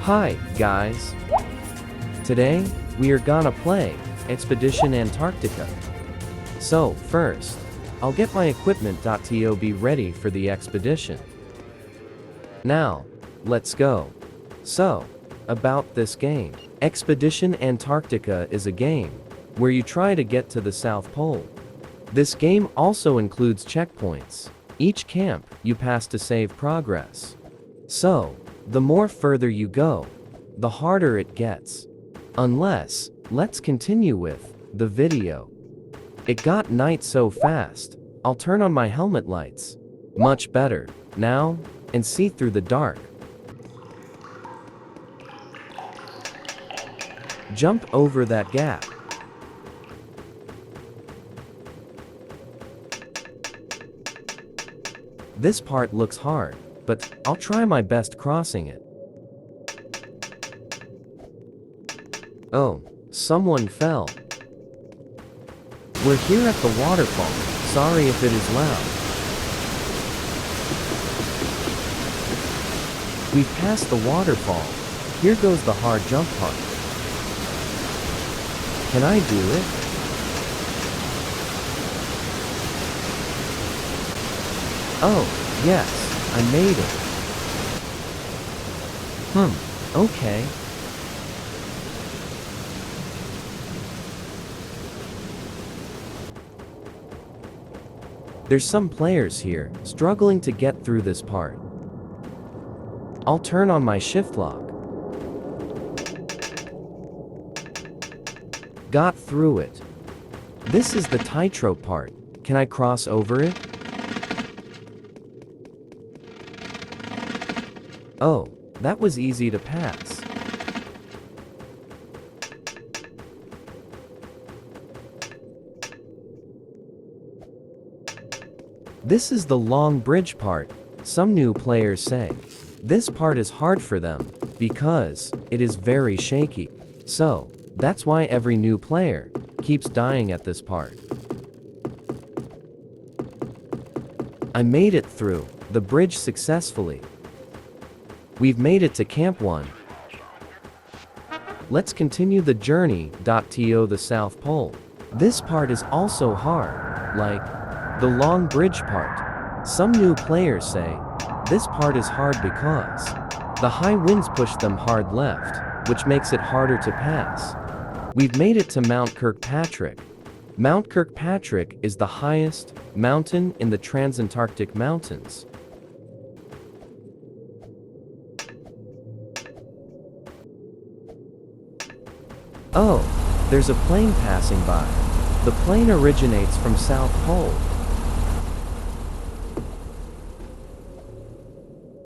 Hi, guys. Today, we are gonna play Expedition Antarctica. So, first, I'll get my equipment. Be ready for the expedition. Now, let's go. So, about this game. Expedition Antarctica is a game where you try to get to the South Pole. This game also includes checkpoints. Each camp you pass to save progress. So, the more further you go, the harder it gets. Let's continue with the video. It got night so fast, I'll turn on my helmet lights. Much better now, and see through the dark. Jump over that gap. This part looks hard, but I'll try my best crossing it. Oh, someone fell. We're here at the waterfall. Sorry if it is loud. We've passed the waterfall. Here goes the hard jump part. Can I do it? Oh, yes, I made it. Okay. There's some players here, struggling to get through this part. I'll turn on my shift lock. Got through it. This is the tightrope part. Can I cross over it? Oh, that was easy to pass. This is the long bridge part. Some new players say this part is hard for them because it is very shaky. So, that's why every new player keeps dying at this part. I made it through the bridge successfully. We've made it to Camp 1. Let's continue the journey. To the South Pole. This part is also hard, like the long bridge part. Some new players say this part is hard because the high winds push them hard left, which makes it harder to pass. We've made it to Mount Kirkpatrick. Mount Kirkpatrick is the highest mountain in the Transantarctic Mountains. Oh, there's a plane passing by. The plane originates from South Pole.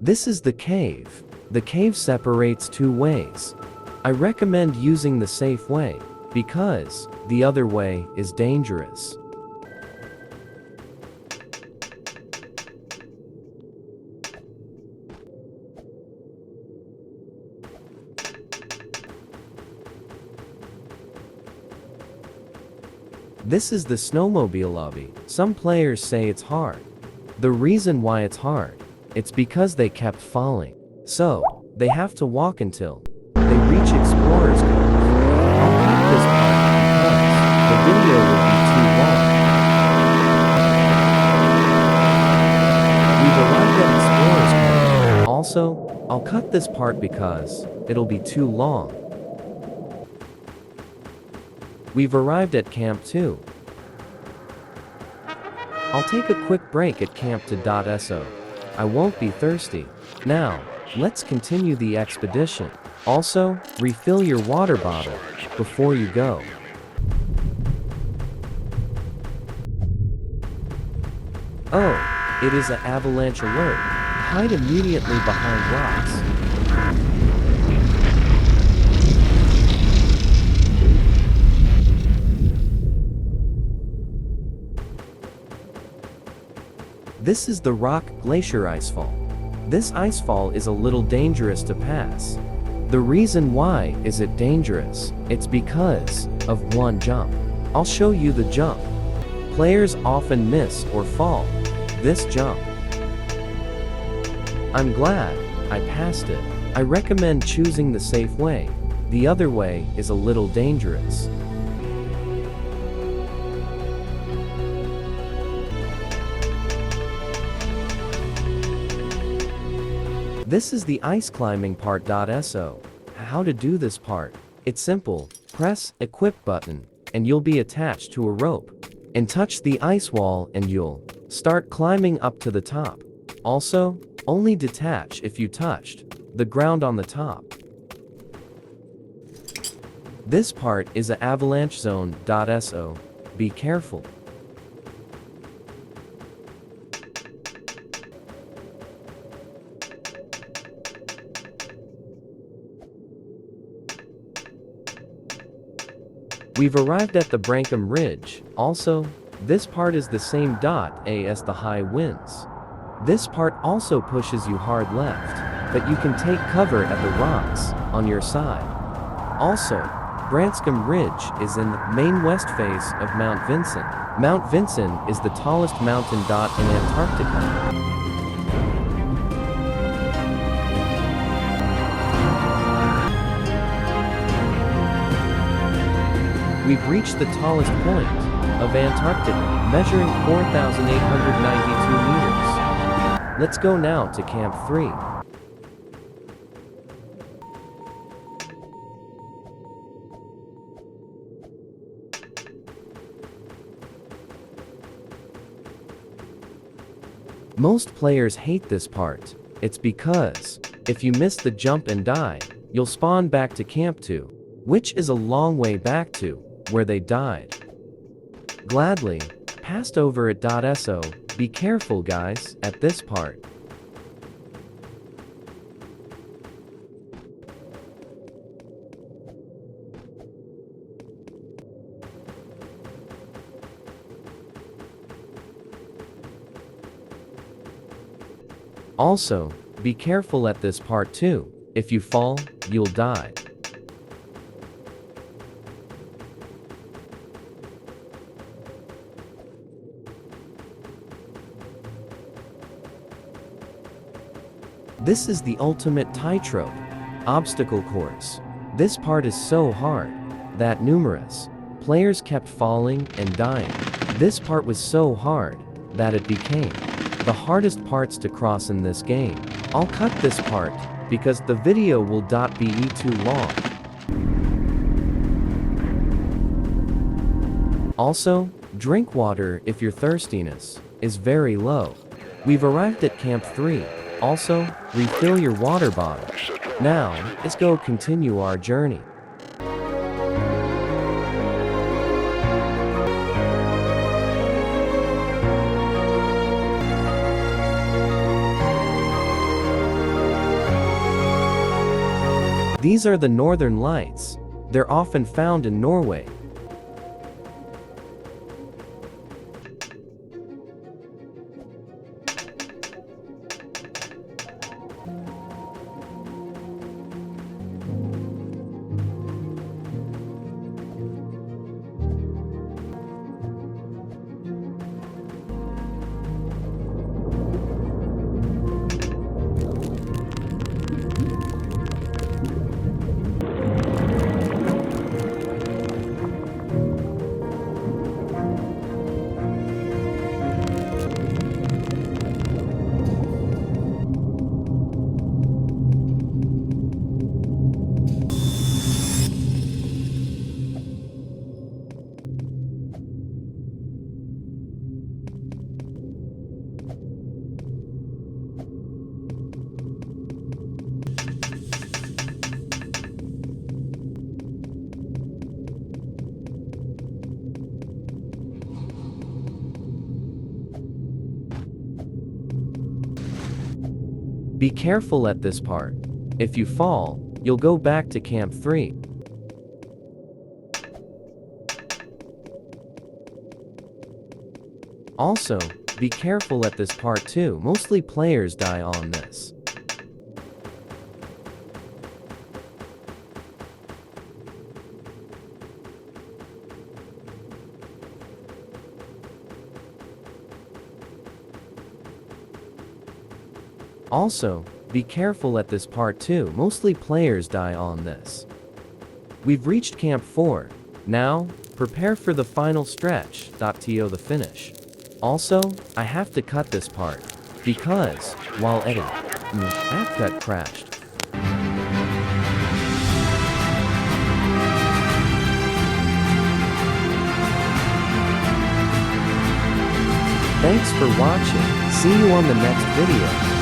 This is the cave. The cave separates two ways. I recommend using the safe way, because the other way is dangerous. This is the snowmobile lobby. Some players say it's hard. The reason why it's hard, it's because they kept falling. So, they have to walk until they reach Explorer's Cove. I'll cut this part because the video will be too long. We've arrived at Explorer's Cove. Also, I'll cut this part because it'll be too long. We've arrived at Camp 2. I'll take a quick break at Camp 2.so. I won't be thirsty. Now, let's continue the expedition. Also, refill your water bottle before you go. Oh, it is an avalanche alert. Hide immediately behind rocks. This is the Rock Glacier Icefall. This icefall is a little dangerous to pass. The reason why is it dangerous? It's because of one jump. I'll show you the jump. Players often miss or fall this jump. I'm glad I passed it. I recommend choosing the safe way. The other way is a little dangerous. This is the ice climbing part. So, how to do this part? It's simple. Press equip button and you'll be attached to a rope. And touch the ice wall and you'll start climbing up to the top. Also, only detach if you touched the ground on the top. This part is an avalanche zone. So, be careful. We've arrived at the Brankham Ridge. Also, this part is the same as the high winds. This part also pushes you hard left, but you can take cover at the rocks on your side. Also, Brankham Ridge is in the main west face of Mount Vinson. Mount Vinson is the tallest mountain in Antarctica. We've reached the tallest point of Antarctica, measuring 4,892 meters. Let's go now to Camp 3. Most players hate this part. It's because, if you miss the jump and die, you'll spawn back to Camp 2, which is a long way back to where they died. Gladly passed over it. So, be careful guys at this part. Also, be careful at this part too. If you fall, you'll die. This is the ultimate tightrope obstacle course. This part is so hard that numerous players kept falling and dying. This part was so hard that it became the hardest parts to cross in this game. I'll cut this part because the video will be too long. Also, drink water if your thirstiness is very low. We've arrived at Camp 3. Also, refill your water bottle. Now, let's go continue our journey. These are the northern lights. They're often found in Norway. Be careful at this part. If you fall, you'll go back to Camp 3. Also, be careful at this part too. Mostly players die on this. Also, Be careful at this part too, mostly players die on this. We've reached Camp 4. Now, prepare for the final stretch, to the finish. Also, I have to cut this part, because, while editing, CapCut crashed. Thanks for watching, see you on the next video.